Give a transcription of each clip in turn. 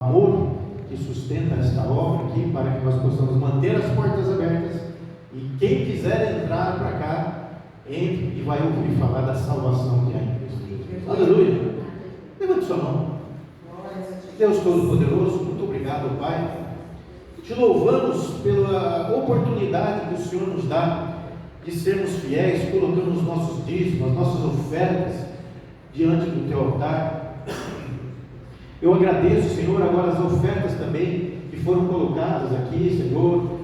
amor que sustenta esta obra aqui, para que nós possamos manter as portas abertas e quem quiser entrar para cá, entre e vai ouvir falar da salvação que há em Cristo Jesus. Aleluia! Levante sua mão. Deus Todo-Poderoso, muito obrigado, Pai. Te louvamos pela oportunidade que o Senhor nos dá de sermos fiéis, colocando os nossos dízimos, as nossas ofertas diante do Teu altar. Eu agradeço, Senhor, agora as ofertas também que foram colocadas aqui, Senhor,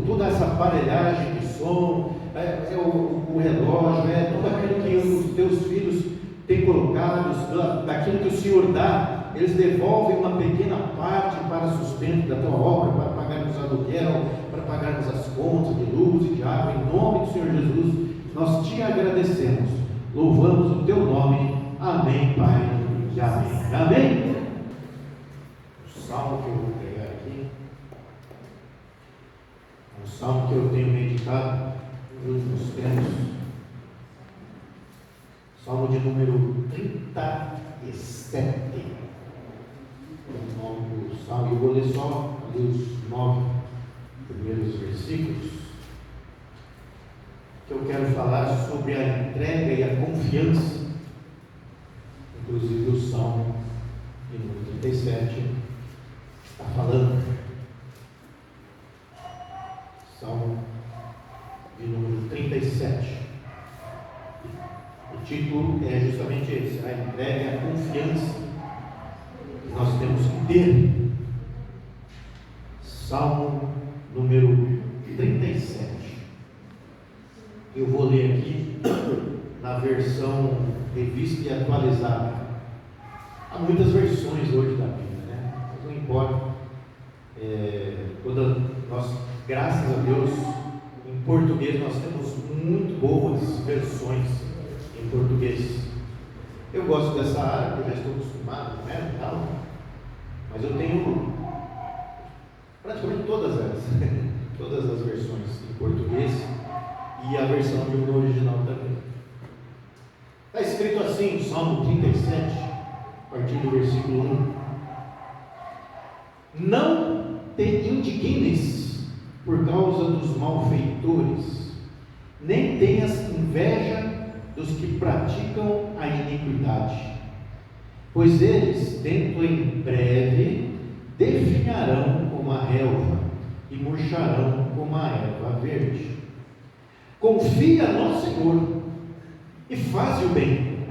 toda essa aparelhagem de som, o relógio, tudo aquilo que os Teus filhos têm colocado, daquilo que o Senhor dá, eles devolvem uma pequena parte para sustento da Tua obra, para pagarmos aluguel, para pagarmos as contas de luz e de água. Em nome do Senhor Jesus, nós Te agradecemos, louvamos o Teu nome. Amém, Pai. Amém. Amém. O salmo que eu vou pegar aqui é um salmo que eu tenho meditado nos últimos tempos. Salmo de número 37. O nome do salmo. Eu vou ler só ali os 9 primeiros versículos, que eu quero falar sobre a entrega e a confiança. Inclusive o Salmo de número 37 está falando. Salmo de número 37. O título é justamente esse: a entrega e a confiança que nós temos que ter. Salmo número 37. Eu vou ler aqui na versão revista e atualizada. Há muitas versões hoje da Bíblia, né? Mas não importa. Graças a Deus, em português nós temos muito boas versões em português. Eu gosto dessa área, porque eu já estou acostumado, né? Mas eu tenho praticamente todas as versões em português e a versão de original também. Está escrito assim, Salmo 37, a partir do versículo 1: Não te indignes por causa dos malfeitores, nem tenhas inveja dos que praticam a iniquidade, pois eles, dentro em breve, definharão como a relva e murcharão como a erva verde. Confia no Senhor e faz o bem,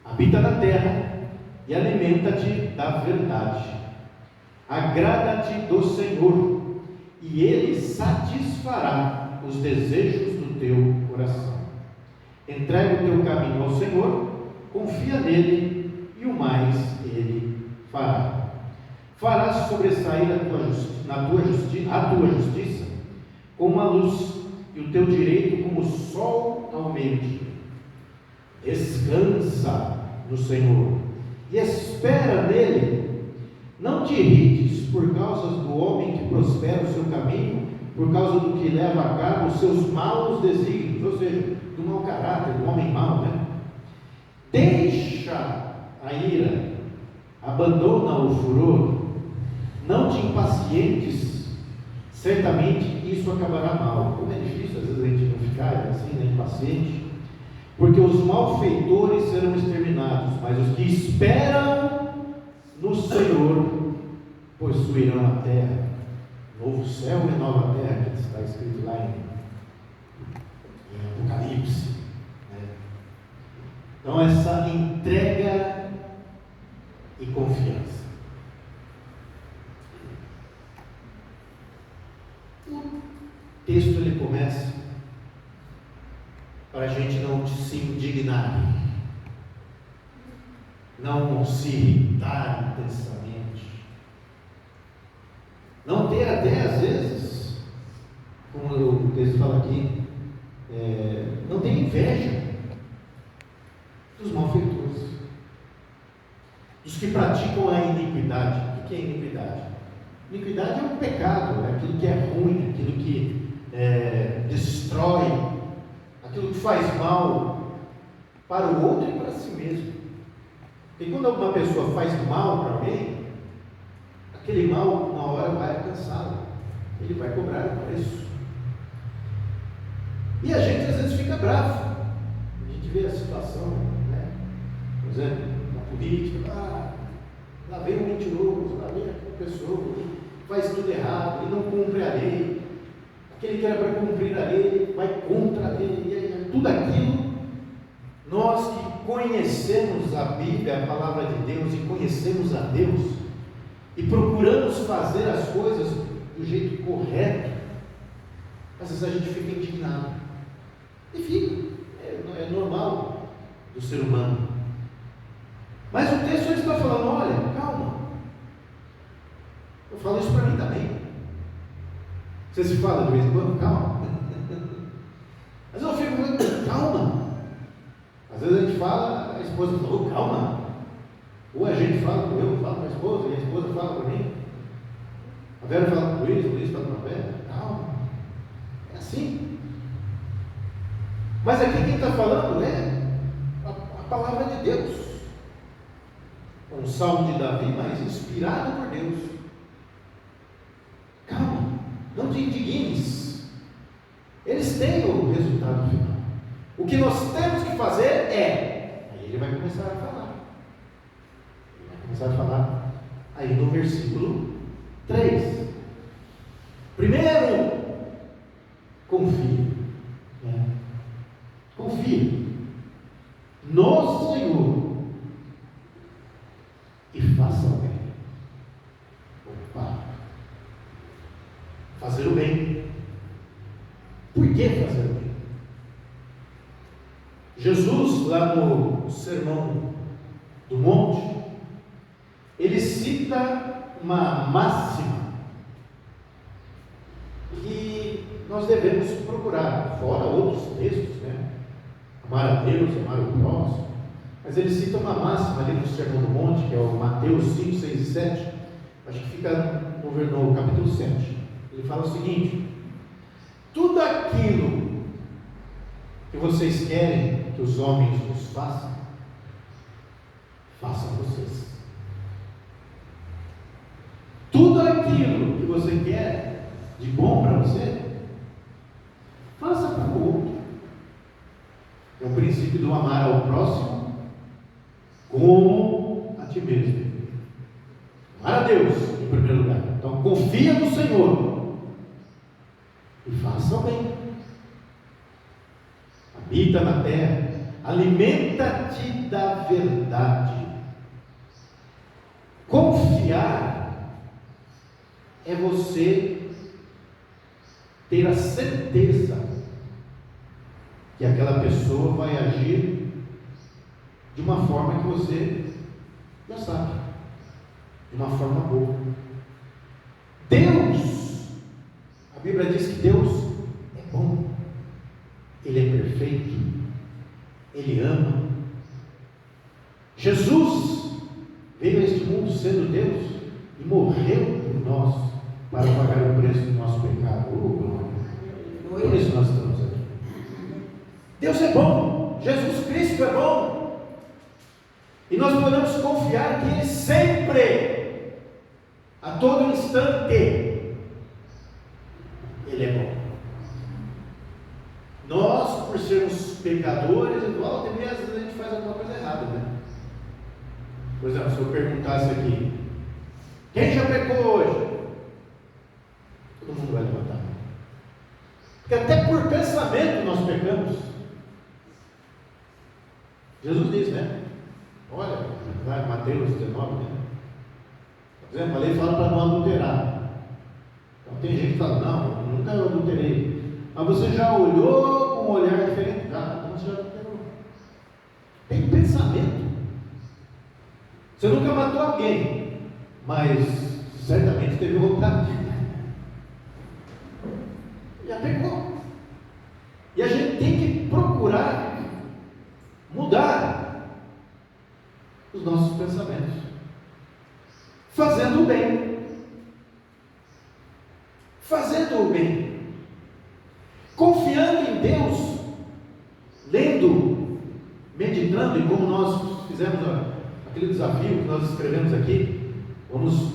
habita na terra e alimenta-te da verdade. Agrada-te do Senhor, e Ele satisfará os desejos do teu coração. Entrega o teu caminho ao Senhor, confia nele, e o mais Ele fará. Farás sobressair a tua justiça como a luz, e o teu direito como o sol ao meio-dia. Descansa no Senhor e espera nele. Não te irrites por causa do homem que prospera o seu caminho, por causa do que leva a cabo os seus maus desígnios, ou seja, do mau caráter, do homem mau, né? Deixa a ira, abandona o furor, não te impacientes, certamente isso acabará mal. Como é difícil às vezes a gente não ficar assim, né, impaciente. Porque os malfeitores serão exterminados, mas os que esperam no Senhor possuirão a terra. Novo céu e nova terra, que está escrito lá em Apocalipse, né? Então, essa entrega e confiança. O texto ele começa para a gente não se indignar, não se irritar intensamente, não ter até às vezes, como o texto fala aqui, não ter inveja dos malfeitores, dos que praticam a iniquidade. O que é iniquidade? Iniquidade é um pecado, é aquilo que é ruim, aquilo que destrói, aquilo que faz mal para o outro e para si mesmo. E quando alguma pessoa faz mal para tem mal, uma hora vai alcançá-lo. Ele vai cobrar o preço. E a gente às vezes fica bravo. A gente vê a situação, né? Por exemplo, na política, lá vem um mentiroso, lá vem aquela pessoa que faz tudo errado, ele não cumpre a lei, aquele que era para cumprir a lei, vai contra a lei, e tudo aquilo. Nós que conhecemos a Bíblia, a palavra de Deus, e conhecemos a Deus, e procuramos fazer as coisas do jeito correto, às vezes a gente fica indignado. E fica, é normal do ser humano. Mas o texto ele está falando: olha, calma. Eu falo isso para mim também. Você se fala de vez em quando, calma. Mas eu fico falando, calma. Às vezes a gente fala, a esposa falou, calma. Ou a gente fala, eu falo para a esposa, e a esposa fala para mim. A Vera fala para o Luiz fala para a Vera, calma. É assim. Mas aqui quem está falando é a palavra de Deus. Um salmo de Davi, mas inspirado por Deus. Calma, não te indignes. Eles têm o resultado final. O que nós temos que fazer é. Aí ele vai começar a falar. Ele vai começar a falar aí no versículo 3. Primeiro, confie. Confie no Senhor e faça o bem. Opa! Fazer o bem. Por que fazer o bem? Jesus, lá no Sermão do Monte, ele cita uma máxima que nós devemos procurar, fora outros textos, né? Amar a Deus, amar o próximo. Mas ele cita uma máxima ali no Sermão do Monte, que é o Mateus 5, 6 e 7. Acho que fica no capítulo 7. Ele fala o seguinte: tudo aquilo que vocês querem que os homens nos façam, façam vocês. Tudo aquilo que você quer de bom para você, faça para o outro. É o princípio do amar ao próximo como a ti mesmo. Amar a Deus em primeiro lugar. Então confia no Senhor e faça o bem. Habita na terra, alimenta-te da verdade. Confiar é você ter a certeza que aquela pessoa vai agir de uma forma que você já sabe, de uma forma boa. Deus, a Bíblia diz que Deus é bom, Ele é perfeito, Ele ama. Jesus veio a este mundo sendo Deus e morreu por nós para pagar o preço do nosso pecado. Por isso nós estamos aqui. Deus é bom, Jesus Cristo é bom, e nós podemos confiar que Ele sempre, a todo instante, Ele é bom. Nós, por sermos pecadores, igual às vezes a gente faz alguma coisa errada, né? Por exemplo, se eu perguntasse aqui, quem já pecou hoje? Todo mundo vai levantar. Porque até por pensamento nós pecamos. Jesus diz, né? Olha, lá em Mateus 19, né? Por exemplo, a lei fala para não adulterar. Então tem gente que fala, não, eu nunca adulterei. Mas você já olhou com um olhar diferente? Já, então você já adulterou. Tem pensamento. Você nunca matou alguém, mas certamente teve vontade. Já pecou. E a gente tem que procurar mudar os nossos pensamentos, fazendo o bem, confiando em Deus, lendo, meditando, e como nós fizemos aquele desafio que nós escrevemos aqui, vamos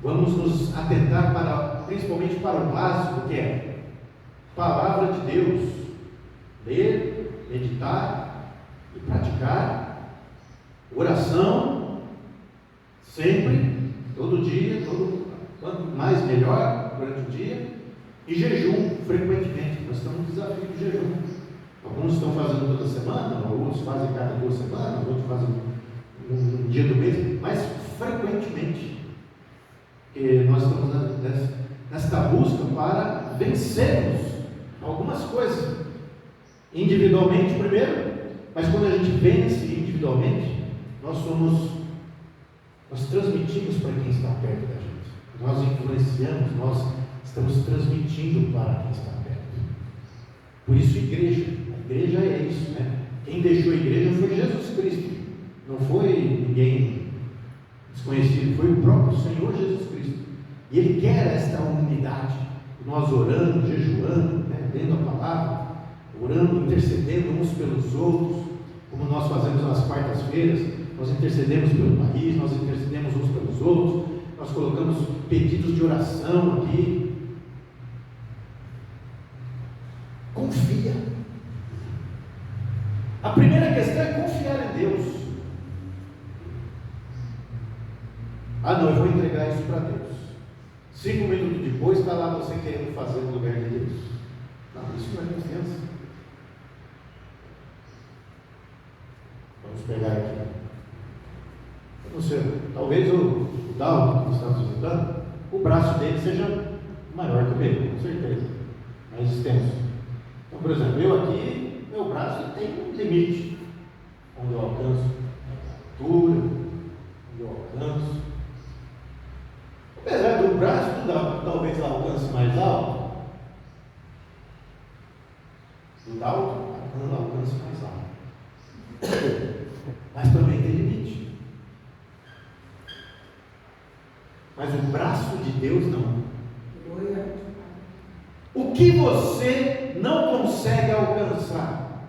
vamos nos atentar principalmente para o básico, que é palavra de Deus, ler, meditar e praticar, oração, sempre, todo dia, quanto mais melhor durante o dia, e jejum frequentemente. Nós estamos no desafio do jejum. Alguns estão fazendo toda semana, outros fazem cada 2 semanas, outros fazem um dia do mês, mas frequentemente. Porque nós estamos nesta busca para vencermos algumas coisas, individualmente primeiro, mas quando a gente vence individualmente, nós transmitimos para quem está perto da gente, nós influenciamos, nós estamos transmitindo para quem está perto. Por isso, a igreja é isso, né? Quem deixou a igreja foi Jesus Cristo, não foi ninguém desconhecido, foi o próprio Senhor Jesus Cristo. E Ele quer esta unidade, nós orando, jejuando, né? Lendo a palavra, orando, intercedendo uns pelos outros, como nós fazemos nas quartas-feiras. Nós intercedemos pelo país, nós intercedemos uns pelos outros, nós colocamos pedidos de oração aqui. Confia. A primeira questão é confiar em Deus. Não, eu vou entregar isso para Deus. 5 minutos depois está lá você querendo fazer no lugar de Deus. Não, isso não é confiança. Vamos pegar aqui. Eu não sei, talvez o Dalton que está nos escutando, o braço dele seja maior que o meu, com certeza, mais extenso. Então, por exemplo, eu aqui, meu braço tem um limite, onde eu alcanço a altura, onde eu alcanço. Apesar do braço do Dalton talvez alcance mais alto, do Dalton alcance mais alto. Mas também tem limite. Mas o braço de Deus não. O que você não consegue alcançar,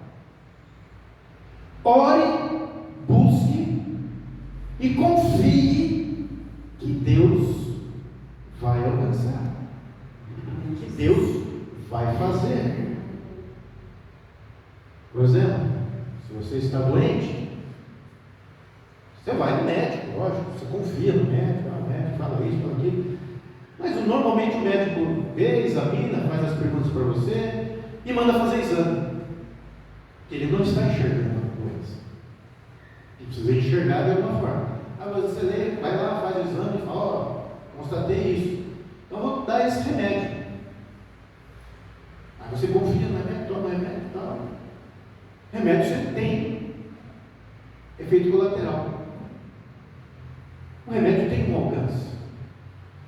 ore, busque e confie que Deus vai alcançar, que Deus vai fazer. Por exemplo, se você está doente, você vai no médico, lógico, você confia no médico, o médico fala isso, fala aquilo. Mas normalmente o médico vê, examina, faz as perguntas para você e manda fazer exame. Ele não está enxergando a doença. Ele precisa enxergar de alguma forma. Mas você lê, vai lá, faz o exame e fala, constatei isso. Então vou dar esse remédio. Aí você confia no remédio, toma remédio e tal. Remédio sempre tem efeito colateral. O remédio tem um alcance,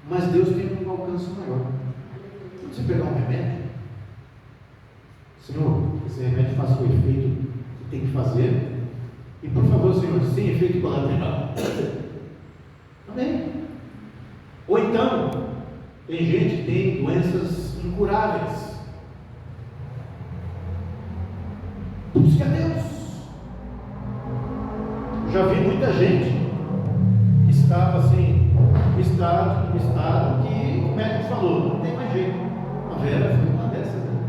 mas Deus tem um alcance maior. Quando você pegar um remédio, Senhor, esse remédio faça o efeito que tem que fazer, e por favor, Senhor, sem efeito colateral. Amém? Ou então, tem gente que tem doenças incuráveis. Busque a Deus. Eu já vi muita gente que estava assim, no estado que o médico falou, não tem mais jeito. A Vera foi uma dessas, né?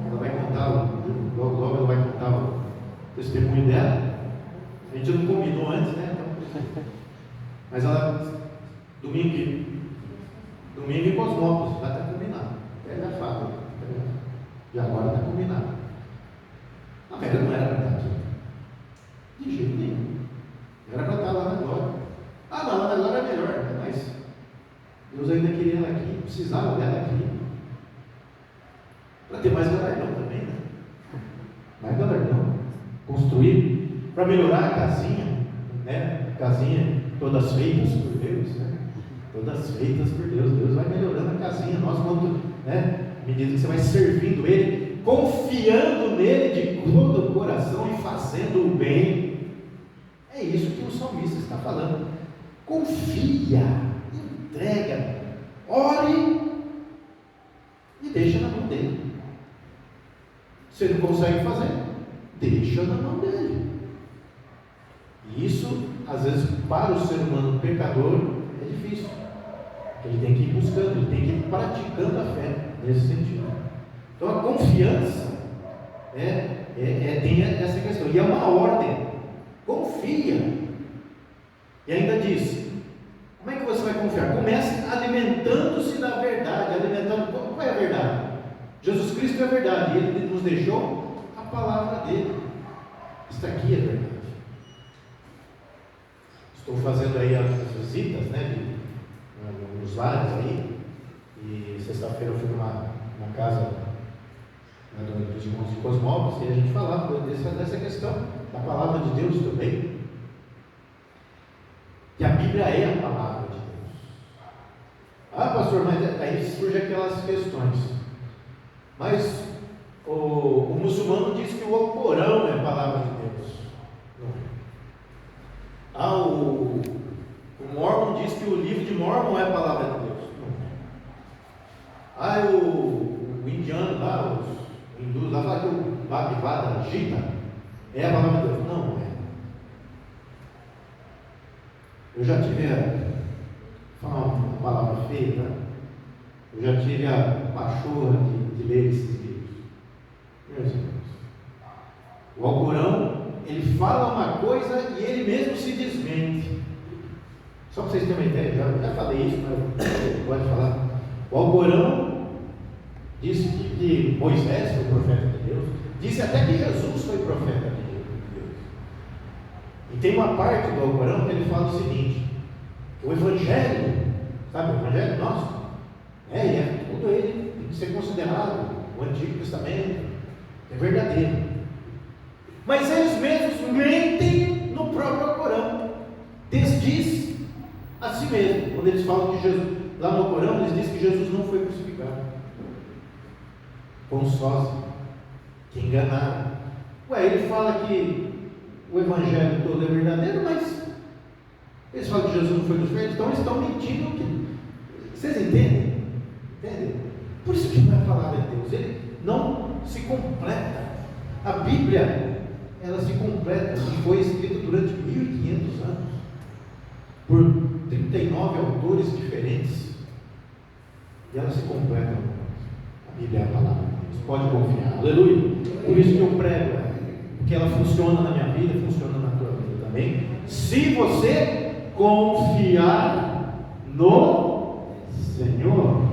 Ela vai contar, logo ela vai contar o testemunho dela. A gente não combinou antes, né? Mas ela, domingo em Cosmópolis, já está combinado. Pega a fábrica. E agora está combinado. A Vera não era para estar aqui. De jeito nenhum. Era para estar lá na Glória. Não, lá na Glória é melhor, né? Mas Deus ainda queria ela aqui, precisava dela aqui. Para ter mais galardão também, né? Mais galardão. Construir, para melhorar a casinha, né? Casinha, todas feitas por Deus, né? Todas feitas por Deus. Deus vai melhorando a casinha. Nós, quando, né? À medida que você vai servindo Ele, confiando nele de todo o coração e fazendo o bem. É isso que o salmista está falando. Confia, entrega, ore e deixa na mão dele. Você não consegue fazer? Deixa na mão dele. E isso, às vezes, para o ser humano pecador, é difícil. ele tem que ir buscando, ele tem que ir praticando a fé nesse sentido. Então a confiança tem essa questão, e é uma ordem. Confia. E ainda diz: como é que você vai confiar? Comece alimentando-se da verdade. Qual é a verdade? Jesus Cristo é a verdade, e Ele nos deixou a palavra dele. Isso aqui é verdade. Estou fazendo aí as visitas, nos lares aí, e sexta-feira eu fui numa casa dos irmãos de Cosmópolis, e a gente falava dessa questão da palavra de Deus também, que a Bíblia é a palavra de Deus. Ah, pastor, mas aí surgem aquelas questões. Mas o muçulmano diz que o Alcorão é a palavra de Deus. Não é. Ah, o Mormon diz que o livro de Mormon é a palavra de Deus. Não é. Ah, o indiano lá, os hindus lá, falam que o Bhagavad Gita é a palavra de Deus. Não é. Eu já tive uma palavra feia, né? Eu já tive a pachorra de ler esses livros. Meus irmãos, o Alcorão, ele fala uma coisa e ele mesmo se desmente. Só para vocês terem uma ideia, já falei isso, mas pode falar. O Alcorão disse que Moisés foi profeta de Deus, disse até que Jesus foi profeta de Deus. E tem uma parte do Alcorão que ele fala o seguinte: o Evangelho, sabe o Evangelho nosso? Todo ele tem que ser considerado o Antigo Testamento, é verdadeiro. Mas eles mesmos mentem no próprio Alcorão, desdiz a si mesmo. Quando eles falam que Jesus, lá no Alcorão, eles dizem que Jesus não foi crucificado. Com sósia, que enganaram. Ele fala que o Evangelho todo é verdadeiro, mas eles falam que Jesus não foi crucificado, então eles estão mentindo. Vocês entendem? Por isso que não é a palavra de Deus, ele não se completa. A Bíblia, ela se completa, e foi escrita durante 1500 anos, por 39 autores diferentes, e ela se completa. A Bíblia é a palavra de Deus, pode confiar, aleluia. Por isso que eu prego, porque ela funciona na minha vida, funciona na tua vida também, se você confiar no Senhor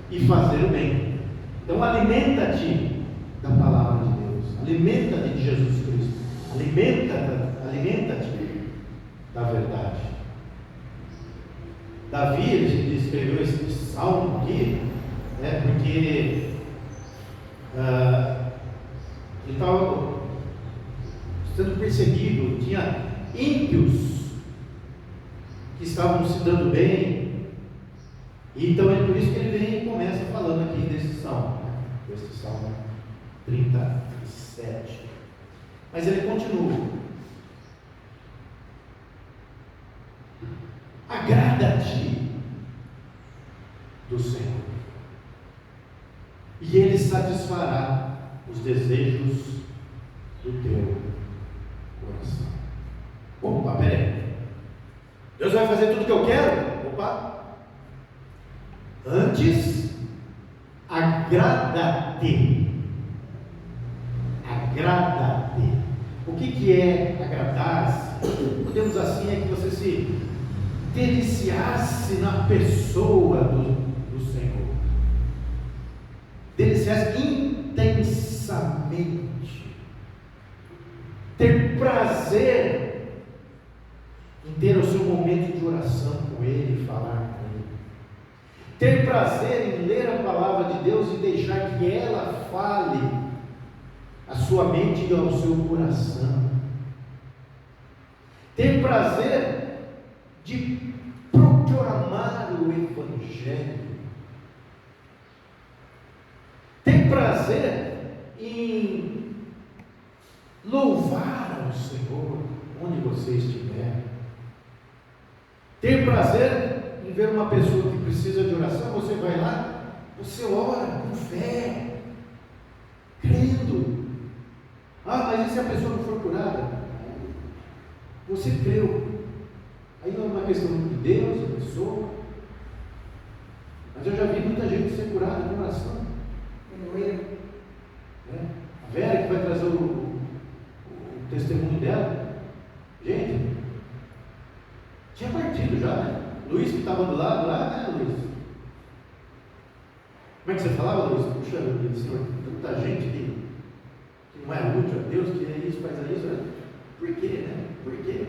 e fazer o bem. Então alimenta-te da palavra de Deus, alimenta-te de Jesus Cristo, alimenta-te da verdade. Davi, ele escreveu esse salmo aqui, porque ele estava sendo perseguido, tinha ímpios que estavam se dando bem. Então é por isso que ele vem e começa falando aqui desse salmo, desse salmo 37. Mas ele continua: agrada-te do Senhor, e Ele satisfará os desejos do teu coração. Opa, peraí, Deus vai fazer tudo o que eu quero? Opa! Antes, agrada-te. Agrada-te. O que é agradar-se? Podemos assim, é que você se deliciasse na pessoa do Senhor. Deliciasse intensamente. Ter prazer em ter o seu momento de oração com Ele, falar com Ele. Ter prazer em ler a palavra de Deus e deixar que ela fale à sua mente e ao seu coração. Ter prazer de proclamar o Evangelho. Ter prazer em louvar ao Senhor onde você estiver. Ter prazer em ver uma pessoa que precisa de oração, você vai lá, você ora com fé, crendo. Mas e se a pessoa não for curada? Você creu. Aí não é uma questão de Deus, a pessoa. curada com oração. A Vera que vai trazer o testemunho dela. Gente, tinha partido já, né? Luiz que estava do lado lá, né, Luiz? Como é que você falava, Luiz? Puxa, Senhor, tanta gente que não é útil a Deus, que é isso, faz isso, né? Por quê, né? Por quê?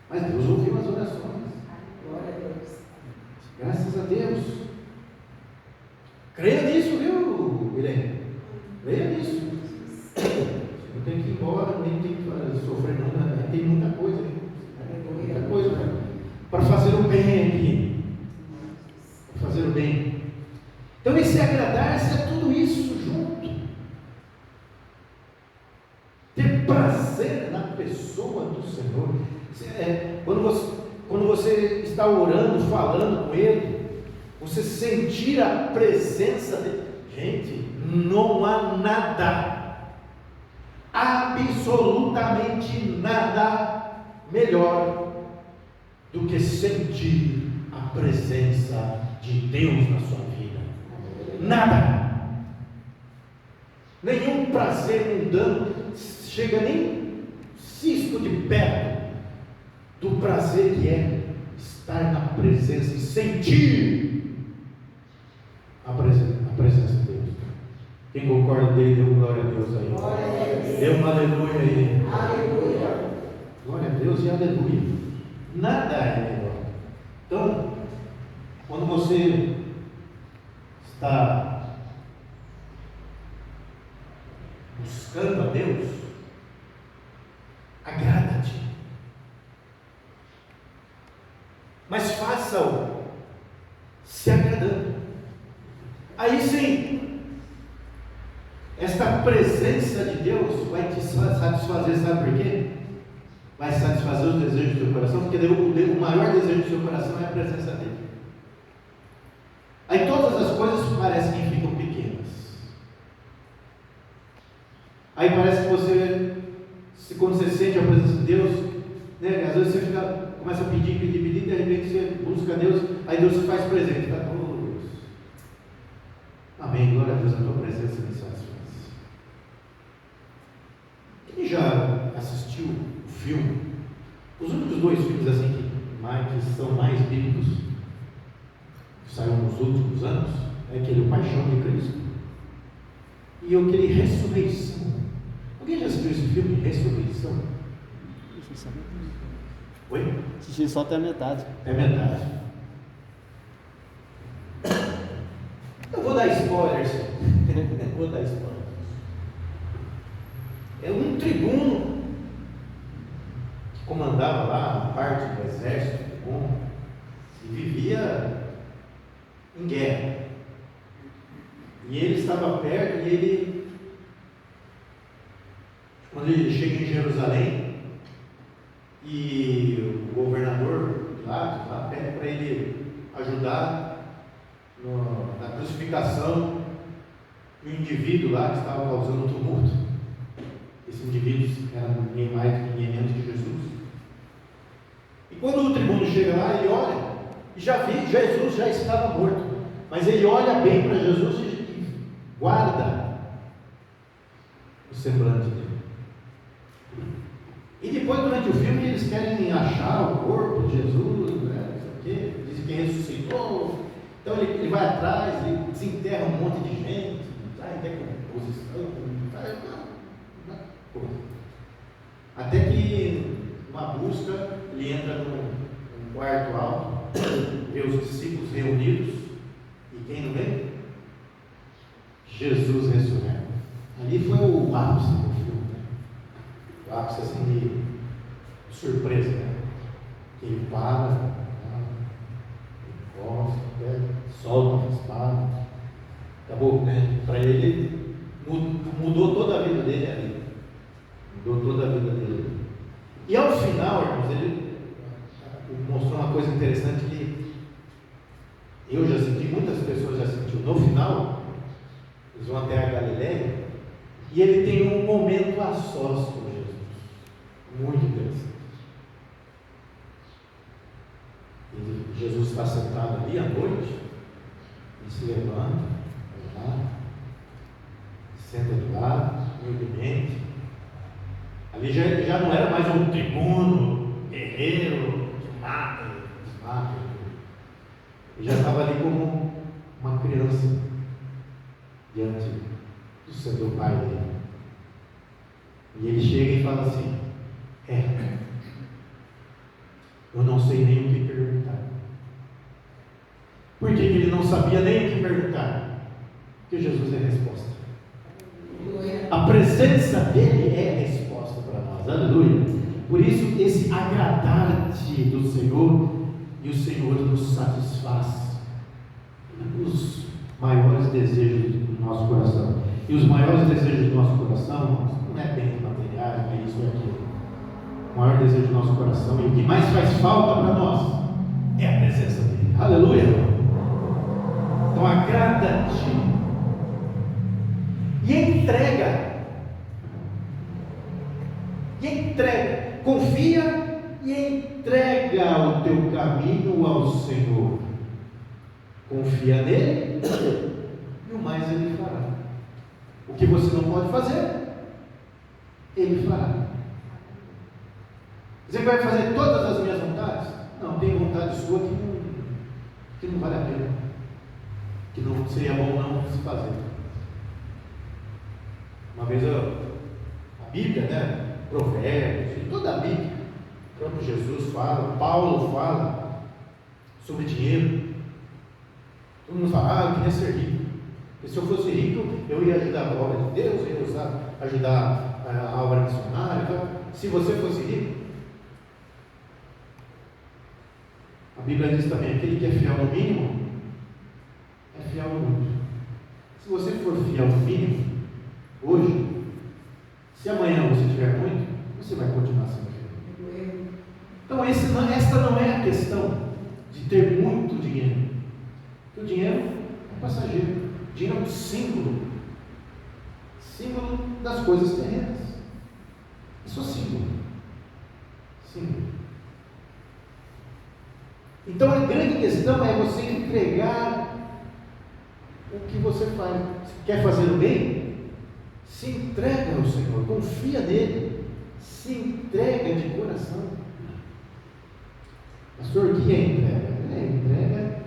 Mas Deus ouviu as orações. Glória a Deus. Graças a Deus. Creia nisso, viu, Irene? Creia nisso. Você não tem que ir embora, nem tem que sofrer nada, tem muita coisa. Muita coisa para fazer o bem aqui. Para fazer o bem. Então esse agradar-se é tudo isso junto. Ter prazer na pessoa do Senhor. Quando você está orando, falando com Ele, você sentir a presença dele. Gente, não há nada, absolutamente nada melhor do que sentir a presença de Deus na sua vida. Nada. Nenhum prazer mundano chega nem cisco de perto do prazer que é estar na presença e sentir a presença de Deus. Quem concorda dele, dê glória a Deus aí. Dê um aleluia aí. Aleluia. Glória a Deus e aleluia. Nada é melhor. Então, quando você está buscando a Deus, agrada-te. Mas faça-o se agradando. Aí sim, esta presença de Deus vai te satisfazer, sabe por quê? Vai satisfazer os desejos do seu coração, porque o maior desejo do seu coração é a presença dele. Aí todas as coisas parecem que ficam pequenas. Aí parece que você, quando você sente a presença de Deus, né, às vezes você começa a pedir, de repente você busca Deus, aí Deus se faz presente. Tá? Oh, Deus. Amém, glória a Deus, a tua presença me satisfaz. Quem já assistiu o filme? Os únicos 2 filmes assim que são mais bíblicos, que saíram nos últimos anos, é aquele O Paixão de Cristo e aquele Ressurreição. Alguém já assistiu esse filme, Ressurreição? Oi? Assisti só até a metade. É metade. Eu vou dar spoilers. Vou dar spoilers. É um tribuno que comandava lá uma parte do exército de Roma e vivia em guerra. E ele estava perto e quando ele chega em Jerusalém, e o governador lá pede para ele ajudar na crucificação do indivíduo lá que estava causando tumulto. Esse indivíduo era ninguém mais, ninguém menos que Jesus. E quando o tribuno chega lá, ele olha, e Jesus já estava morto, mas ele olha bem para Jesus e guarda o semblante dele. E depois, durante o filme, eles querem achar o corpo de Jesus, né, não sei o quê, dizem que ressuscitou. Então ele vai atrás, ele desenterra um monte de gente, traz decomposição, até que, numa busca, ele entra num quarto alto, vê os discípulos reunidos, e quem não vê? Jesus ressurreto. Ali foi o ápice do filme, né? O ápice assim de surpresa, né? Que ele para, encosta, solta a espada, acabou, né? Para ele mudou toda a vida dele ali. Mudou toda a vida dele. E ao final, irmãos, ele mostrou uma coisa interessante que eu já senti, muitas pessoas já sentiram. No final, eles vão até a Galileia e ele tem um momento a sós com Jesus. Muito interessante. Jesus está sentado ali à noite, Ele se levanta, vai lá, senta de lado, humildemente. Ali já não era mais um tribuno, guerreiro, que mata, desmata. Ele já estava ali como uma criança diante do pai dele. E ele chega e fala assim: eu não sei nem o que perguntar. Por que ele não sabia nem o que perguntar? Porque Jesus é a resposta. A presença dele é a resposta para nós. Aleluia. Por isso, esse agradar-te do Senhor, e o Senhor nos satisfaz os maiores desejos do nosso coração. E os maiores desejos do nosso coração não é bem materiais, não é isso ou aquilo. O maior desejo do nosso coração e o que mais faz falta para nós é a presença dele. Aleluia. Então agrada-te e entrega. Confia e entrega o teu caminho ao Senhor. Confia nele e o mais ele fará. O que você não pode fazer, ele fará. Você vai fazer todas as minhas vontades? Não, tem vontade sua que não vale a pena, que não seria bom não se fazer. Uma vez a Bíblia, né? Provérbios, toda a Bíblia, o próprio Jesus fala, Paulo fala sobre dinheiro. Todo mundo fala: eu queria ser rico. E se eu fosse rico, eu ia ajudar a obra de Deus, eu ia ajudar a obra missionária. Então, se você fosse rico, a Bíblia diz também: aquele que é fiel no mínimo, é fiel no muito. Se você for fiel no mínimo, hoje, se amanhã você tiver muito, você vai continuar sendo fiel. Então, esta não é a questão de ter muito dinheiro. Porque o dinheiro é passageiro. O dinheiro é um símbolo das coisas terrenas. É só símbolo. Então, a grande questão é você entregar o que você faz. Se quer fazer o bem, se entrega ao Senhor, confia nele, se entrega de coração. Pastor, o que é entrega? Entrega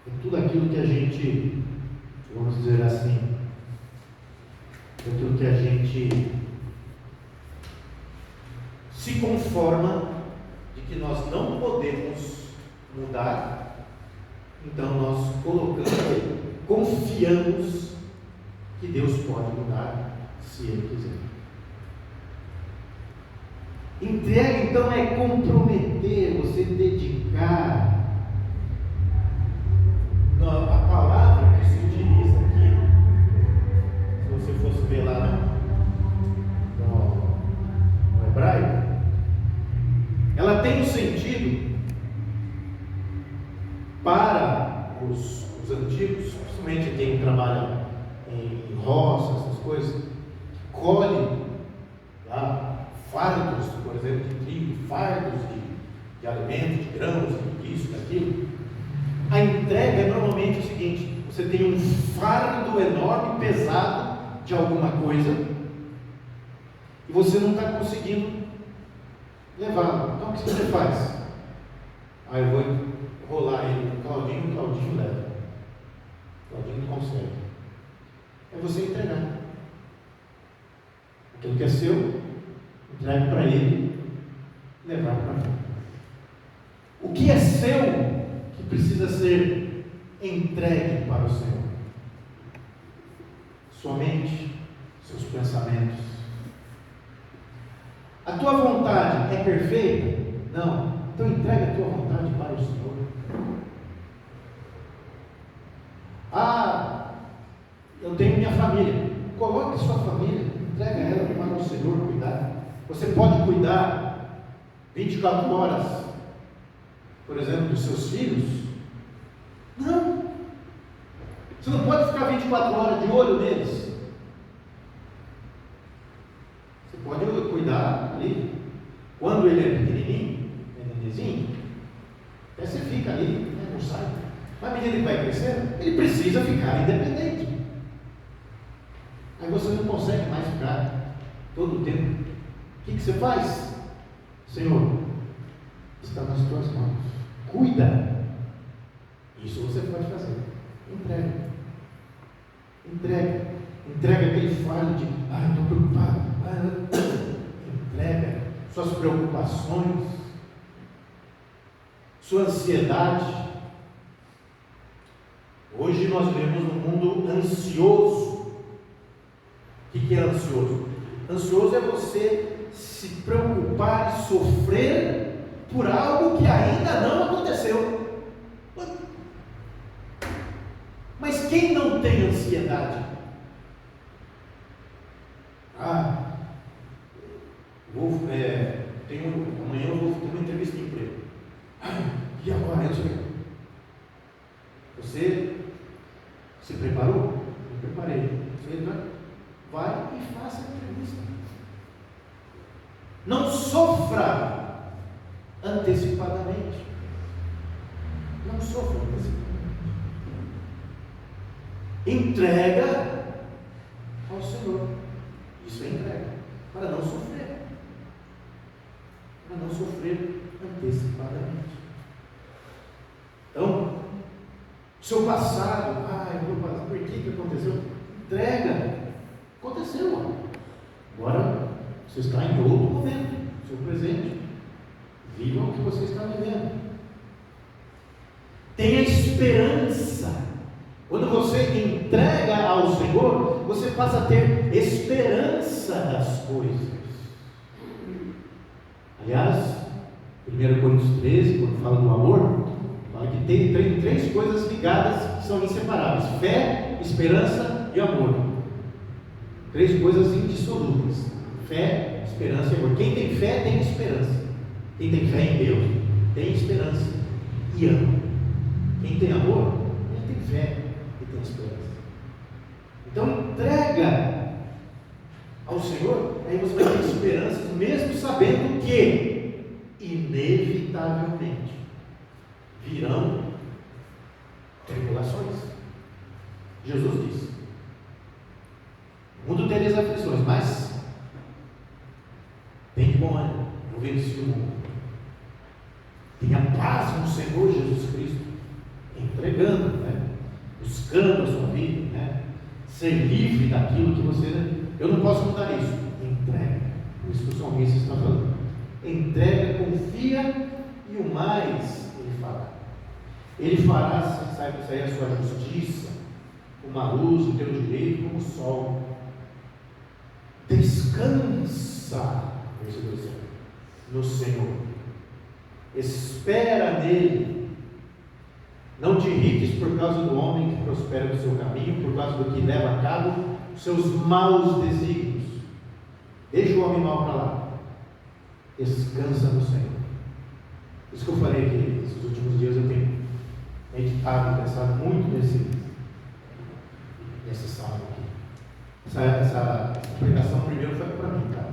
é tudo aquilo que a gente, vamos dizer assim, é aquilo que a gente se conforma de que nós não podemos mudar, então nós confiamos que Deus pode mudar se Ele quiser. Entrega então é comprometer, você dedicar. A palavra que se utiliza aqui, se você fosse ver lá no hebraico, ela tem um sentido para os antigos, principalmente quem trabalha em roça, essas coisas, colhe fardos, por exemplo, de trigo, fardos de alimentos, de grãos, disso, daquilo. A entrega é normalmente o seguinte: você tem um fardo enorme, pesado de alguma coisa, e você não está conseguindo levá-lo. Então o que você faz? Eu vou rolar ele no Claudinho, o Claudinho leva. O Claudinho não consegue. É você entregar. Aquilo que é seu, entregue para ele, levar para mim. O que é seu que precisa ser entregue para o Senhor? Sua mente, seus pensamentos. A tua vontade é perfeita? Não. Então entregue a tua vontade para o Senhor. Eu tenho minha família. Coloque sua família, entrega ela para o Senhor cuidar. Você pode cuidar 24 horas, por exemplo, dos seus filhos? Não. Você não pode ficar 24 horas de olho neles. Você pode cuidar ali. Quando ele é pequenininho, nenenzinho, até você fica ali, não sai. Mas à medida que vai crescendo, ele precisa ficar independente. Aí você não consegue mais ficar todo o tempo. O que você faz? Senhor, está nas tuas mãos. Cuida. Isso você pode fazer. Entrega. Entrega aquele fardo de, estou preocupado. Entrega suas preocupações, sua ansiedade. Hoje nós vivemos num mundo ansioso. O que é ansioso? Ansioso é você se preocupar e sofrer por algo que ainda não aconteceu. Mas quem não tem ansiedade? Amanhã eu vou ter uma entrevista de emprego. E agora? Você se preparou? Eu preparei. Você vai e faça a entrevista. Não sofra antecipadamente. Não sofra antecipadamente. Entrega ao Senhor. Isso é entrega. Para não sofrer. Para não sofrer antecipadamente. Então, seu passado, por que aconteceu? Entrega. Aconteceu. Agora você está em outro momento, seu presente. Viva o que você está vivendo. Tenha esperança. Quando você entrega ao Senhor, você passa a ter esperança das coisas. Aliás, 1 Coríntios 13, quando fala do amor, fala que tem três coisas ligadas que são inseparáveis: fé, esperança e amor. 3 coisas indissolúveis: fé, esperança e amor. Quem tem fé tem esperança. Quem tem fé em Deus tem esperança e ama. Quem tem amor, ele tem fé e tem esperança. Então entrega ao Senhor, aí você vai ter esperança, mesmo sabendo que inevitavelmente virão tribulações. Jesus disse: no mundo tereis aflições, mas tem de bom ânimo, eu venci o mundo. Tenha paz no Senhor Jesus Cristo, entregando, buscando a sua vida, ser livre daquilo que você. Eu não posso mudar isso. Entrega. Por isso que o salmista está falando. Entrega, confia, e o mais ele fará. Ele fará sair a sua justiça, como a luz, o teu direito, como o sol. Descansa, versículo 7, no Senhor. Espera nele. Não te irrites por causa do homem que prospera no seu caminho, por causa do que leva a cabo os seus maus desígnios. Deixa o homem mau para lá. Descansa no Senhor. Isso que eu falei aqui, nesses últimos dias eu tenho meditado e pensado muito nesse salmo aqui. Essa pregação primeiro foi para mim, tá?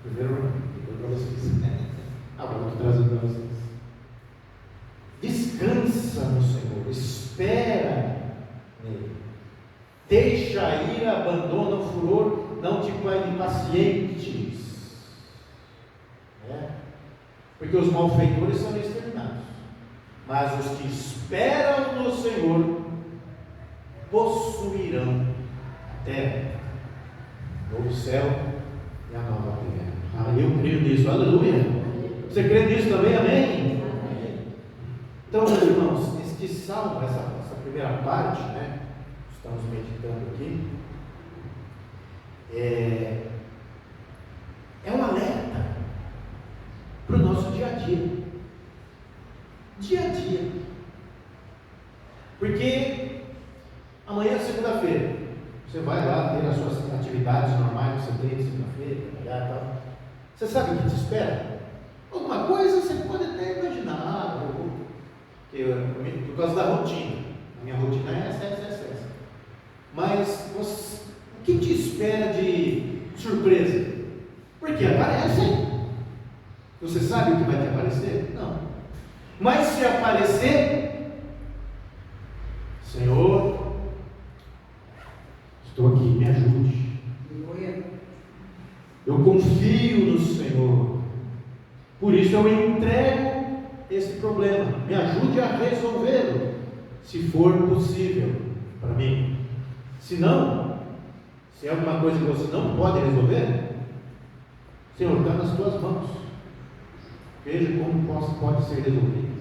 Primeiro foi para vocês. Agora eu estou trazendo para vocês. Descansa no Senhor, espera nele. Deixa ir, abandona o furor, não te põe impacientes. Porque os malfeitores são exterminados, mas os que esperam no Senhor possuirão a terra, o novo céu e a nova terra. Eu creio nisso, aleluia. Você crê nisso também, amém? Então, meus irmãos, este salmo, essa primeira parte, estamos meditando aqui, é um alerta para o nosso dia a dia. Dia a dia. Porque amanhã é segunda-feira, você vai lá ter as suas atividades normais que você tem segunda-feira, trabalhar e tal. Você sabe o que te espera? Alguma coisa você pode até imaginar, por causa da rotina. A minha rotina é essa. Mas o que te espera de surpresa? Porque aparece. Você sabe o que vai te aparecer? Não. Mas se aparecer, estou aqui, me ajude. Eu confio no Senhor. Por isso eu entrego esse problema. Me ajude a resolvê-lo, se for possível para mim. Se não, se é alguma coisa que você não pode resolver, Senhor, está nas tuas mãos. Veja como pode ser resolvido.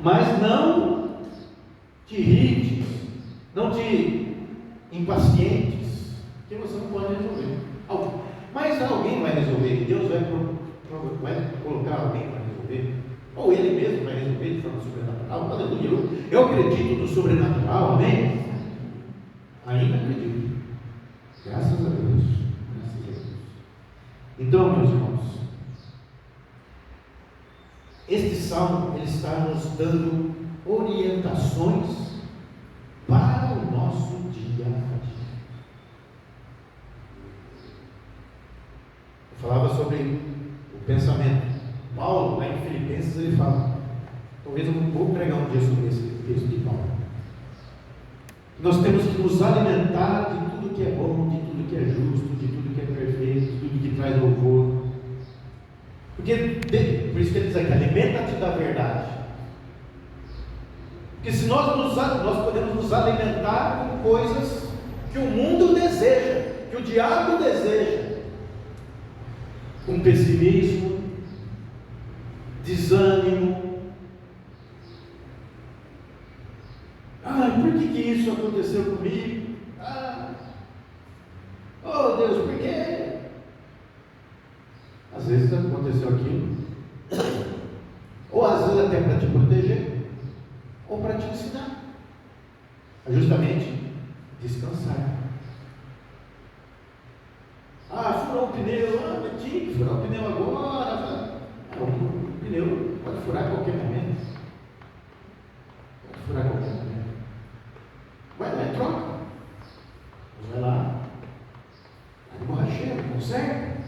Mas não te irrites, não te impacientes, que você não pode resolver. Mas alguém vai resolver, Deus vai colocar alguém para resolver, ou Ele mesmo vai resolver de forma sobrenatural. Aleluia! Eu acredito no sobrenatural, amém? Ainda acredito. Graças a Deus. Graças a Deus. Então, meus irmãos, este salmo ele está nos dando orientações para o nosso dia a dia. Eu falava sobre o pensamento. Paulo, lá em Filipenses, ele fala, talvez eu vou pregar um dia sobre esse texto de Paulo. Nós temos que nos alimentar de tudo que é bom, de tudo que é justo, de tudo que é perfeito, de tudo que traz louvor. Porque, por isso que ele diz aqui, alimenta-te da verdade. Porque se nós podemos nos alimentar com coisas que o mundo deseja, que o diabo deseja, com pessimismo, desânimo. Por que isso aconteceu comigo? Oh Deus, por quê? Às vezes aconteceu aquilo, ou às vezes até para te proteger, ou para te ensinar a justamente descansar. Furou o pneu, mas tinha que furar o pneu agora. O pneu pode furar a qualquer momento. Vai lá e troca. Vai lá, vai de borracheiro, conserta.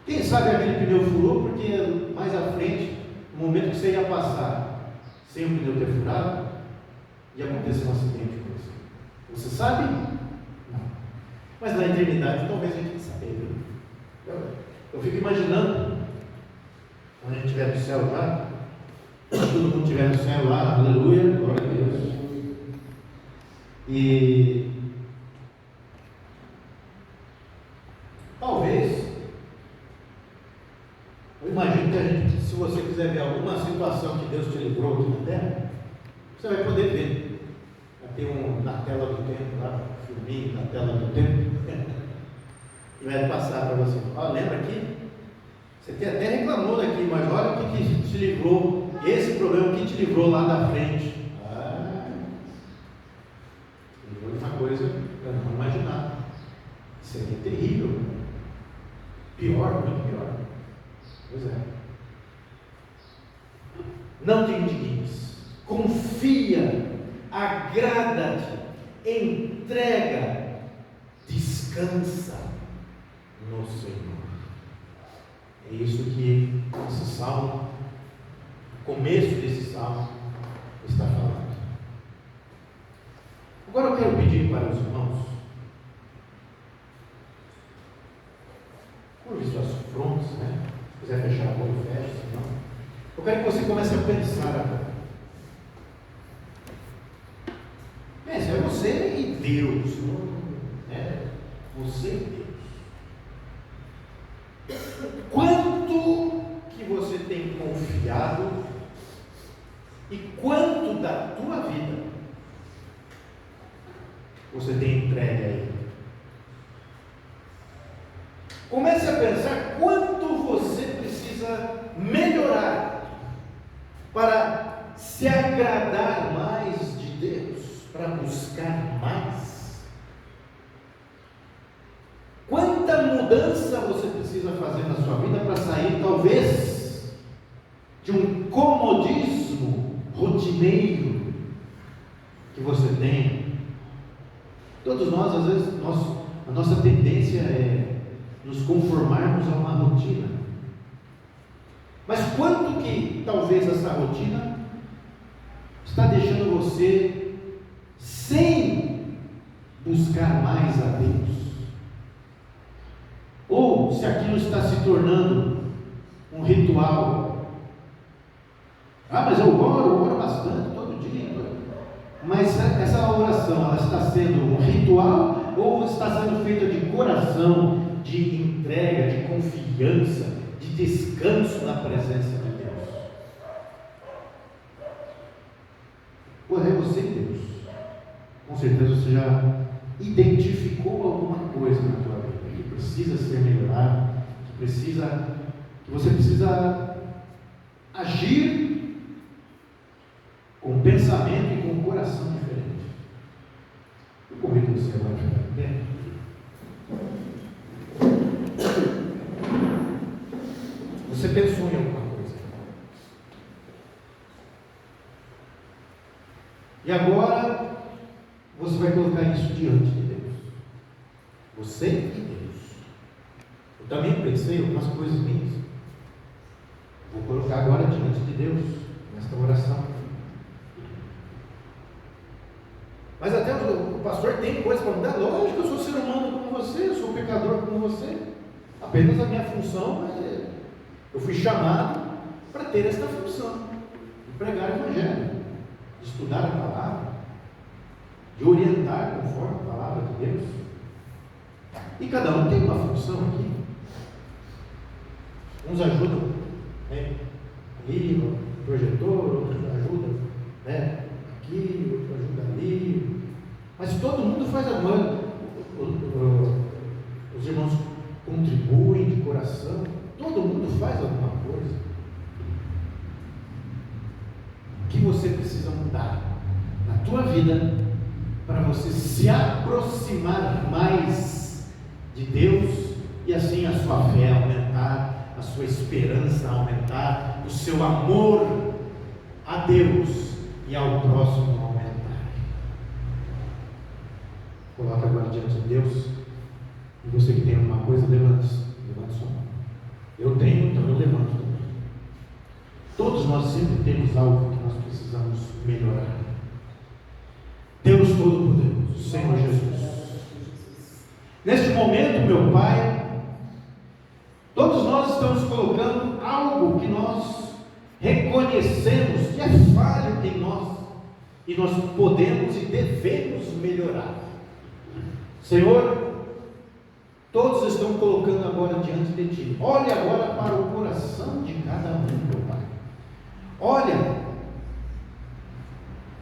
Quem sabe aquele pneu furou porque mais à frente, no momento que você ia passar sem o pneu ter furado, ia acontecer um acidente com você. Você sabe? Não. Mas na eternidade talvez a gente saber. Eu fico imaginando, quando a gente estiver no céu já, quando todo mundo estiver no céu lá, aleluia, glória a Deus. E talvez, eu imagino que a gente, se você quiser ver alguma situação que Deus te livrou aqui na terra, você vai poder ver. Vai ter na tela do tempo lá, um filminho na tela do tempo, e vai passar para você. Lembra aqui? Você até reclamou daqui, mas olha o que te livrou, esse problema que te livrou lá da frente. Livrou de uma coisa para não imaginar. Isso aqui é terrível. Pior, muito pior. Pois é. Não te indignes, confia, agrada-te, entrega, descansa no Senhor. É isso que esse salmo, o começo desse salmo, está falando. Agora eu quero pedir para os irmãos, curve suas frontes, né? Se quiser fechar a boca, fecha, senão. Eu quero que você comece a pensar agora. Pense, é você e Deus, né? Você e Deus. Quanto que você tem confiado e quanto da tua vida você tem entregue a Ele? Comece a pensar quanto você precisa melhorar para se agradar mais de Deus, para buscar mais. Quanta mudança você precisa fazer na sua vida para sair, talvez, de um comodismo rotineiro que você tem. Todos nós, às vezes, a nossa tendência é nos conformarmos a uma rotina. Mas quanto que talvez essa rotina está deixando você sem buscar mais a Deus. Ou se aquilo está se tornando um ritual. Mas eu oro bastante, todo dia. Mas essa oração, ela está sendo um ritual ou está sendo feita de coração, de entrega, de confiança, de descanso na presença de Deus? Ou é você, Deus? Com certeza você já identificou alguma coisa na tua vida que precisa ser melhorada, que você precisa agir com pensamento e com coração diferente. Eu convido você agora a ficar de pé. Você pensou em alguma coisa? E agora você vai colocar isso diante de Deus. Você e Deus. Eu também pensei em algumas coisas minhas. Vou colocar agora diante de Deus, nesta oração. Mas até o pastor tem coisa para mudar. Lógico, eu sou ser humano como você, eu sou pecador como você. Apenas a minha função eu fui chamado para ter esta função de pregar o Evangelho, de estudar a palavra, de orientar conforme a palavra de Deus. E cada um tem uma função aqui. Uns ajudam ali no projetor, outros ajudam aqui, outros ajudam ali. Mas todo mundo faz a mão. Os irmãos contribuem de coração. Todo mundo faz alguma coisa. O que você precisa mudar na tua vida para você se aproximar mais de Deus e assim a sua fé aumentar, a sua esperança aumentar, o seu amor a Deus e ao próximo aumentar? Coloca agora diante de Deus. E você que tem alguma coisa, levante sua mão. Eu tenho, então eu levanto também. Todos nós sempre temos algo que nós precisamos melhorar. Deus Todo-Poderoso, Senhor Jesus, neste momento, meu Pai, todos nós estamos colocando algo que nós reconhecemos que é falho em nós, e nós podemos e devemos melhorar. Senhor, todos estão colocando agora diante de Ti. Olha agora para o coração de cada um, meu Pai. Olha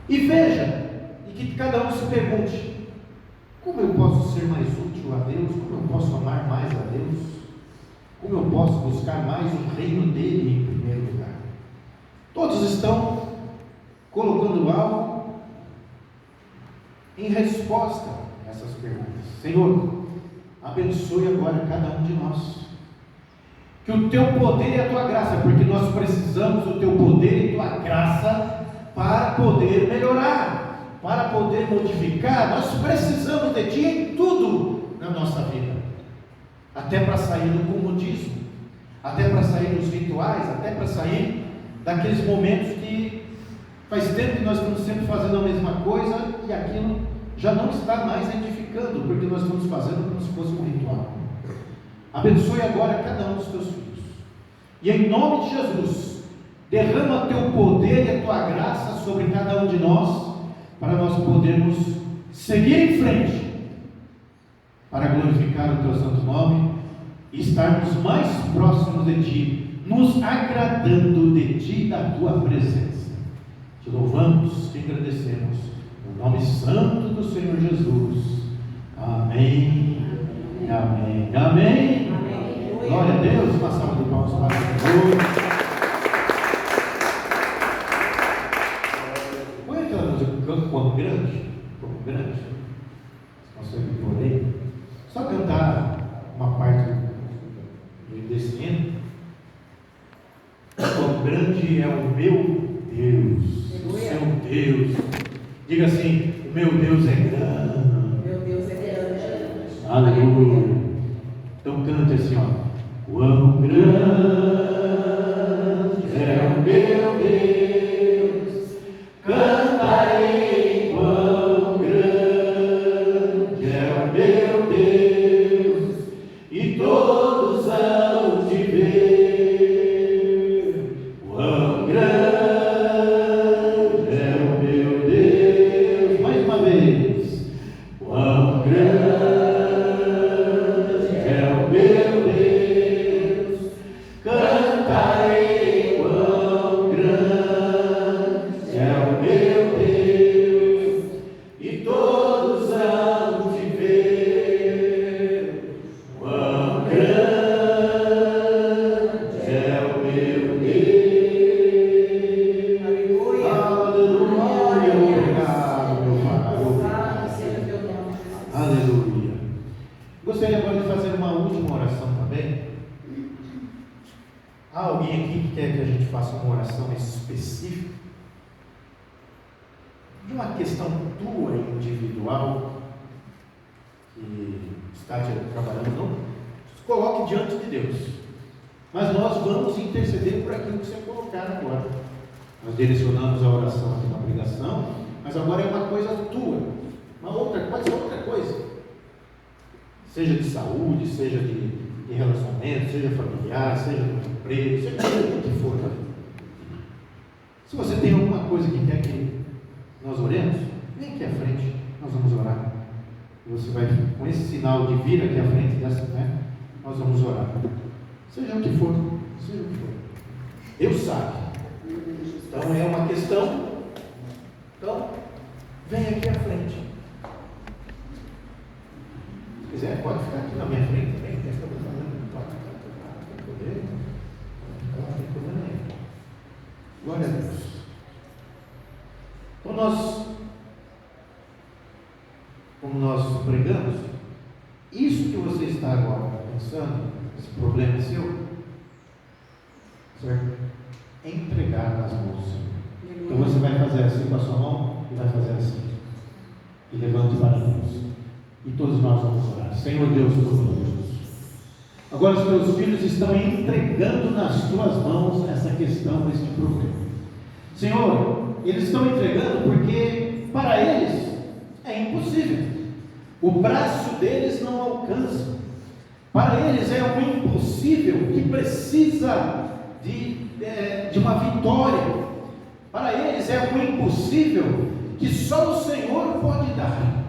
e veja, e que cada um se pergunte: como eu posso ser mais útil a Deus? Como eu posso amar mais a Deus? Como eu posso buscar mais o reino dele em primeiro lugar? Todos estão colocando algo em resposta a essas perguntas. Senhor, abençoe agora cada um de nós. Que o Teu poder e a Tua graça, porque nós precisamos do Teu poder e Tua graça para poder melhorar, para poder modificar. Nós precisamos de Ti em tudo na nossa vida, até para sair do comodismo, até para sair dos rituais, até para sair daqueles momentos que faz tempo que nós estamos sempre fazendo a mesma coisa e aquilo já não está mais edificando, porque nós estamos fazendo como se fosse um ritual. Abençoe agora cada um dos Teus filhos, e em nome de Jesus, derrama Teu poder e a Tua graça sobre cada um de nós, para nós podermos seguir em frente, para glorificar o Teu santo nome, e estarmos mais próximos de Ti, nos agradando de Ti e da Tua presença. Te louvamos, te agradecemos, no nome santo do Senhor Jesus. Amém. Amém. Amém. Amém. Glória a Deus. Uma salva de palmas para o Senhor. Põe aquela música Quão Grande. Quão Grande. Você consegue por aí? Só cantar uma parte desse hino. Quão grande é o meu Deus, o seu Deus. Diga assim: o meu Deus é grande. Meu Deus é grande. Aleluia. Então cante assim, ó: quão grande é o meu Deus, cantarei quão grande quer que a gente faça uma oração específica de uma questão tua individual que está te trabalhando, não, se coloque diante de Deus. Mas nós vamos interceder por aquilo que você colocar agora. Nós direcionamos a oração aqui na pregação, mas agora é uma coisa tua, pode ser outra coisa, seja de saúde, seja de relacionamento, seja familiar, seja de emprego, seja o que for. Se você tem alguma coisa que quer que nós oremos, vem aqui à frente, nós vamos orar. E você vai, com esse sinal de vir aqui à frente dessa, né, nós vamos orar. Seja o que for, seja o que for. Deus sabe. Então é uma questão. Então, vem aqui à frente. Se quiser, pode ficar aqui na minha frente também. Não tem problema nenhum. Tem poder. Não tem problema nenhum. Glória a Deus. Então como nós pregamos, isso que você está agora pensando, esse problema seu, certo? É entregar nas mãos do Senhor. Então você vai fazer assim com a sua mão e vai fazer assim. E levante para Deus. E todos nós vamos orar. Senhor Deus Todo-Poderoso, agora os teus filhos estão entregando nas tuas mãos essa questão deste problema. Senhor, eles estão entregando porque para eles é impossível. O braço deles não alcança. Para eles é um impossível que precisa de uma vitória. Para eles é um impossível que só o Senhor pode dar.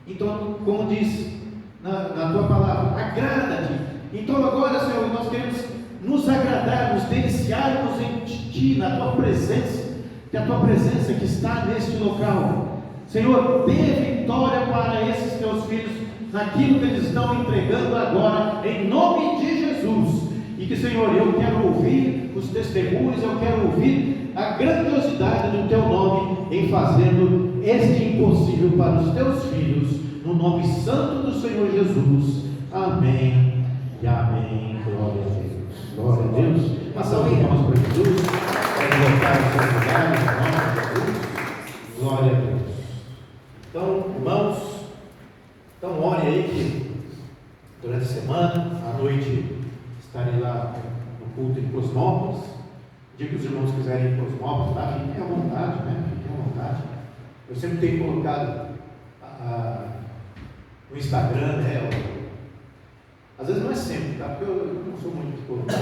Então, como diz na tua palavra, agrada-te. Então agora, Senhor, nós queremos nos agradar, nos deliciarmos em Ti, na Tua presença, que a Tua presença que está neste local. Senhor, dê vitória para esses Teus filhos, naquilo que eles estão entregando agora, em nome de Jesus. E que, Senhor, eu quero ouvir os testemunhos, eu quero ouvir a grandiosidade do Teu nome em fazendo este impossível para os Teus filhos, no nome santo do Senhor Jesus. Amém e amém. Glória a Deus. Glória a Deus. Uma salva de palmas para Jesus. Pode voltar ao seu lugar, em nome de Jesus. Glória a Deus. Então, irmãos, então ore aí que durante a semana, à noite, estarei lá no culto em Cosmópolis. Dia que os irmãos quiserem ir em Cosmópolis, lá, fiquem à vontade, né? Fiquem à vontade. Eu sempre tenho colocado no Instagram, né? Às vezes não é sempre, tá? Porque eu não sou muito de colocar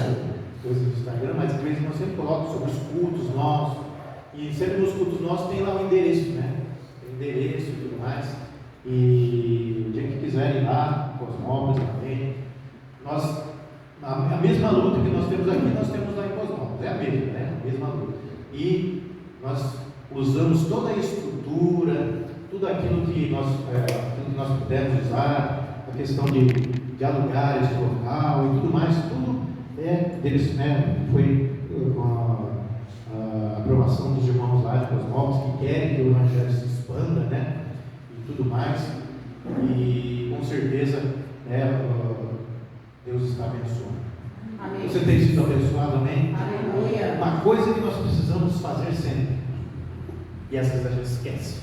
coisas no Instagram, mas às vezes eu sempre coloco sobre os cultos nossos. E sempre nos cultos nossos tem lá o endereço, né? Tem endereço e tudo mais. E o dia que quiserem ir lá, Cosmópolis também. A mesma luta que nós temos aqui, nós temos lá em Cosmópolis. É a mesma, né? A mesma luta. E nós usamos toda a estrutura, tudo aquilo que nós pudemos usar, a questão de alugar esse local e tudo mais, tudo deles, né? Foi com a aprovação dos irmãos lá de Cosmópolis que querem que o Evangelho se expanda, né? E tudo mais. E com certeza, Deus está abençoando. Amém. Você tem sido abençoado, amém? Aleluia. Uma coisa que nós precisamos fazer sempre, e às vezes a gente esquece: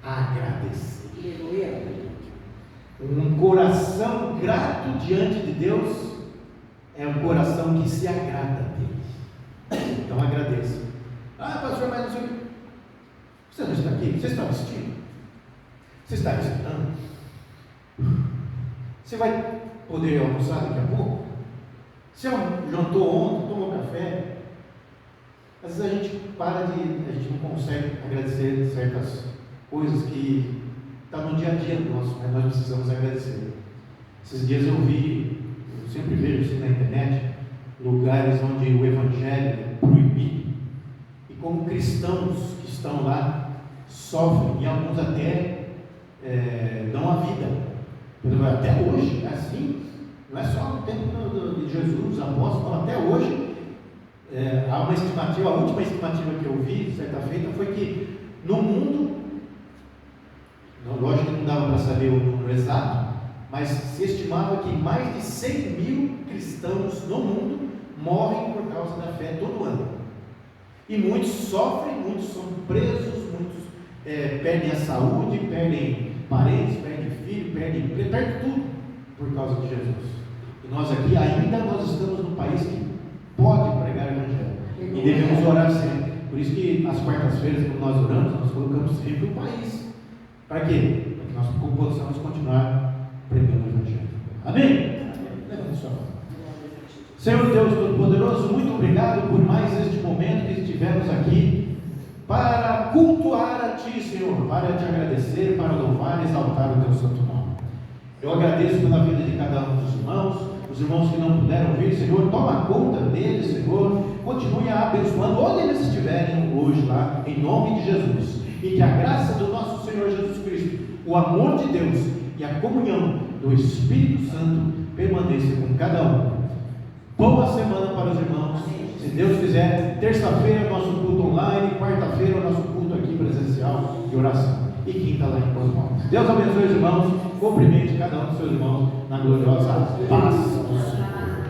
agradecer. Aleluia. Um coração grato diante de Deus é um coração que se agrada dele. Então agradeça. Pastor, mas não sei o que. Você não está aqui? Você está assistindo? Você está estudando? Você vai poder almoçar daqui a pouco? Você jantou ontem, tomou café? Às vezes a gente não consegue agradecer certas coisas que estão no dia a dia nosso, mas nós precisamos agradecer. Esses dias eu sempre vejo assim na internet, lugares onde o Evangelho é proibido, e como cristãos que estão lá sofrem, e alguns até dão a vida. Até hoje, é assim, não é só no tempo de Jesus, os apóstolos, até hoje, há uma estimativa, a última estimativa que eu vi, certa feita, foi que no mundo, lógico que não dava para saber o número exato, mas se estimava que mais de 100 mil cristãos no mundo morrem por causa da fé todo ano. E muitos sofrem, muitos são presos, muitos perdem a saúde, perdem parentes, perdem filho, perdem tudo por causa de Jesus. E nós aqui ainda estamos num país que pode pregar o Evangelho. E devemos orar sempre. Por isso que as quartas-feiras, quando nós oramos, nós colocamos sempre o país. Para quê? Para que nós possamos continuar pregando o Evangelho. Amém? Levanta sua mão. Senhor Deus Todo-Poderoso, muito obrigado por mais este momento que estivemos aqui para cultuar a Ti, Senhor, para Te agradecer, para louvar e exaltar o Teu santo nome. Eu agradeço pela vida de cada um dos irmãos, os irmãos que não puderam vir, Senhor, toma conta deles, Senhor, continue a abençoando onde eles estiverem hoje lá, em nome de Jesus, e que a graça do nosso Senhor Jesus Cristo, o amor de Deus e a comunhão do Espírito Santo permaneça com cada um. Boa semana para os irmãos. Se Deus quiser, terça-feira é o nosso culto online, quarta-feira é o nosso culto aqui presencial de oração, e quinta lá em Cosmópolis. Deus abençoe os irmãos, cumprimente cada um dos seus irmãos na gloriosa paz do Senhor.